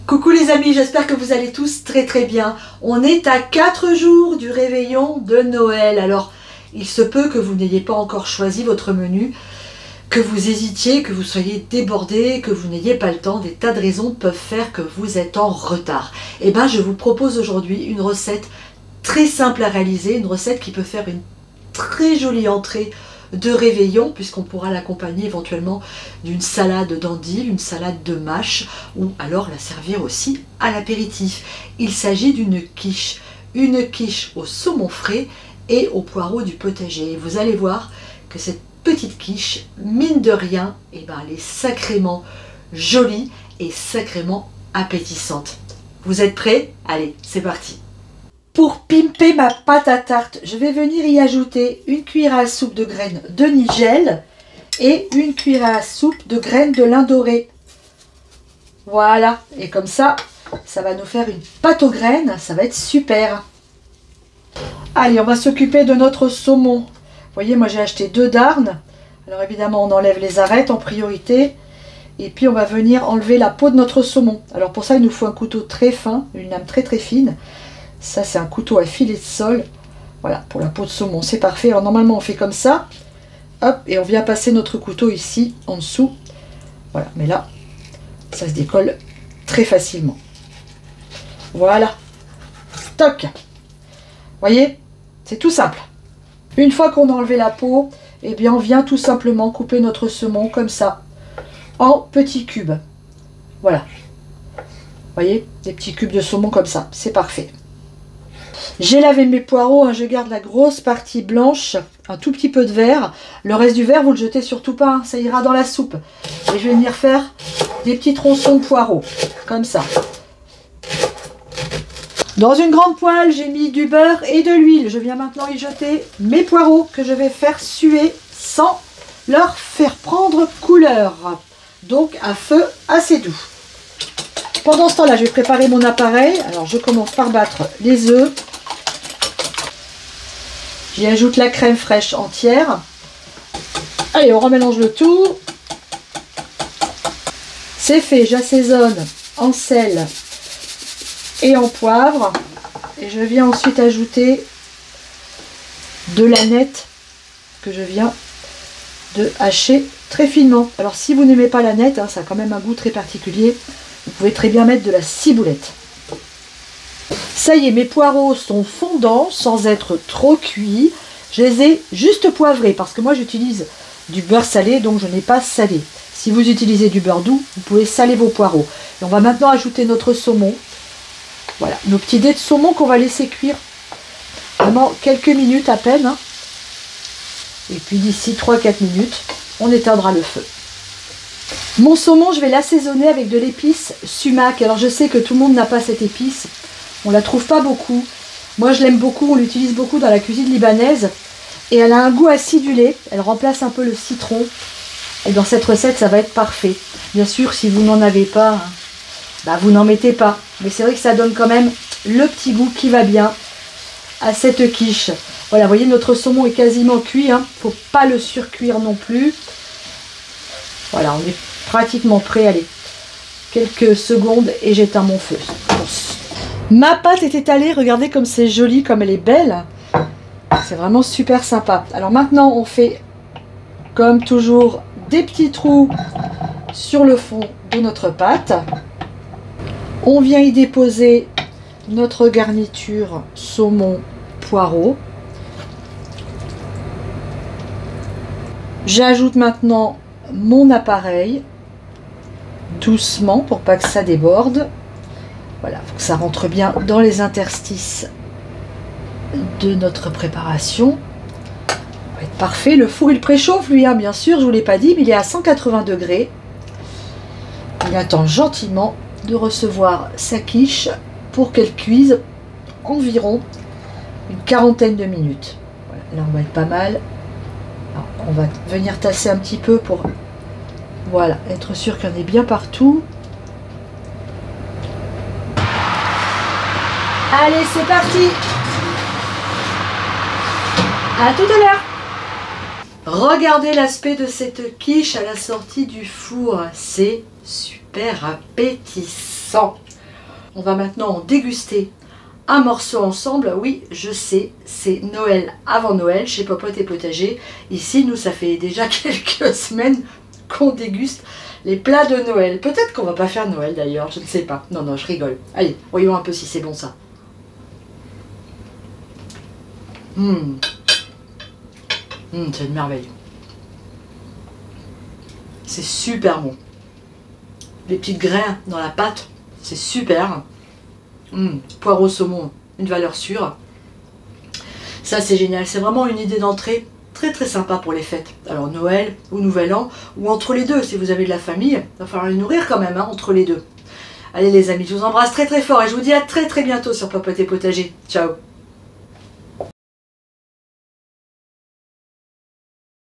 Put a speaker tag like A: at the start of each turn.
A: Coucou les amis, j'espère que vous allez tous très très bien. On est à 4 jours du réveillon de Noël. Alors, il se peut que vous n'ayez pas encore choisi votre menu, que vous hésitiez, que vous soyez débordé, que vous n'ayez pas le temps. Des tas de raisons peuvent faire que vous êtes en retard. Et bien, je vous propose aujourd'hui une recette très simple à réaliser, une recette qui peut faire une très jolie entrée de réveillon, puisqu'on pourra l'accompagner éventuellement d'une salade d'endives, une salade de mâche, ou alors la servir aussi à l'apéritif. Il s'agit d'une quiche au saumon frais et au poireau du potager. Et vous allez voir que cette petite quiche, mine de rien, elle est sacrément jolie et sacrément appétissante. Vous êtes prêts? Allez, c'est parti! Pour pimper ma pâte à tarte, je vais venir y ajouter une cuillère à soupe de graines de nigel et une cuillère à soupe de graines de lin doré. Voilà, et comme ça, ça va nous faire une pâte aux graines, ça va être super. Allez, on va s'occuper de notre saumon. Vous voyez, moi j'ai acheté 2 darnes. Alors évidemment, on enlève les arêtes en priorité. Et puis on va venir enlever la peau de notre saumon. Alors pour ça, il nous faut un couteau très fin, une lame très très fine. Ça, c'est un couteau à filet de sol. Voilà, pour la peau de saumon, c'est parfait. Alors, normalement, on fait comme ça. Hop, et on vient passer notre couteau ici, en dessous. Voilà, mais là, ça se décolle très facilement. Voilà. Toc. Voyez, c'est tout simple. Une fois qu'on a enlevé la peau, eh bien, on vient tout simplement couper notre saumon comme ça, en petits cubes. Voilà. Voyez, des petits cubes de saumon comme ça. C'est parfait. J'ai lavé mes poireaux, je garde la grosse partie blanche, un tout petit peu de vert. Le reste du vert, vous le jetez surtout pas, ça ira dans la soupe. Et je vais venir faire des petits tronçons de poireaux, comme ça. Dans une grande poêle, j'ai mis du beurre et de l'huile. Je viens maintenant y jeter mes poireaux que je vais faire suer sans leur faire prendre couleur. Donc à feu assez doux. Pendant ce temps-là, je vais préparer mon appareil. Alors je commence par battre les œufs. J'y ajoute la crème fraîche entière. Allez, on remélange le tout. C'est fait, j'assaisonne en sel et en poivre. Et je viens ensuite ajouter de l'aneth que je viens de hacher très finement. Alors si vous n'aimez pas l'aneth, ça a quand même un goût très particulier, vous pouvez très bien mettre de la ciboulette. Ça y est, mes poireaux sont fondants sans être trop cuits. Je les ai juste poivrés parce que moi j'utilise du beurre salé, donc je n'ai pas salé. Si vous utilisez du beurre doux, vous pouvez saler vos poireaux. Et on va maintenant ajouter notre saumon. Voilà, nos petits dés de saumon qu'on va laisser cuire vraiment quelques minutes à peine. Et puis d'ici 3-4 minutes, on éteindra le feu. Mon saumon, je vais l'assaisonner avec de l'épice sumac. Alors je sais que tout le monde n'a pas cette épice. On la trouve pas beaucoup. Moi je l'aime beaucoup, on l'utilise beaucoup dans la cuisine libanaise. Et elle a un goût acidulé. Elle remplace un peu le citron. Et dans cette recette, ça va être parfait. Bien sûr, si vous n'en avez pas, vous n'en mettez pas. Mais c'est vrai que ça donne quand même le petit goût qui va bien à cette quiche. Voilà, vous voyez, notre saumon est quasiment cuit. Il ne faut pas le surcuire non plus. Voilà, on est pratiquement prêt. Allez, quelques secondes et j'éteins mon feu. Ma pâte est étalée, regardez comme c'est joli, comme elle est belle. C'est vraiment super sympa. Alors maintenant, on fait, comme toujours, des petits trous sur le fond de notre pâte. On vient y déposer notre garniture saumon poireau. J'ajoute maintenant mon appareil doucement pour pas que ça déborde. Voilà, il faut que ça rentre bien dans les interstices de notre préparation. Ça va être parfait. Le four il préchauffe lui, bien sûr, je vous l'ai pas dit, mais il est à 180 degrés. Il attend gentiment de recevoir sa quiche pour qu'elle cuise environ une quarantaine de minutes. Voilà, là on va être pas mal. Alors, on va venir tasser un petit peu pour voilà, être sûr qu'il y en ait bien partout. Allez, c'est parti! À tout à l'heure! Regardez l'aspect de cette quiche à la sortie du four. C'est super appétissant. On va maintenant en déguster un morceau ensemble. Oui, je sais, c'est Noël avant Noël chez Popote et Potager. Ici, nous, ça fait déjà quelques semaines qu'on déguste les plats de Noël. Peut-être qu'on va pas faire Noël d'ailleurs, je ne sais pas. Non, non, je rigole. Allez, voyons un peu si c'est bon ça. C'est une merveille. C'est super bon. Les petites graines dans la pâte, c'est super. Poireau saumon, une valeur sûre. Ça, c'est génial. C'est vraiment une idée d'entrée très très sympa pour les fêtes. Alors Noël ou Nouvel An, ou entre les deux, si vous avez de la famille, il va falloir les nourrir quand même, hein, entre les deux. Allez les amis, je vous embrasse très très fort et je vous dis à très très bientôt sur Popote et Potager. Ciao.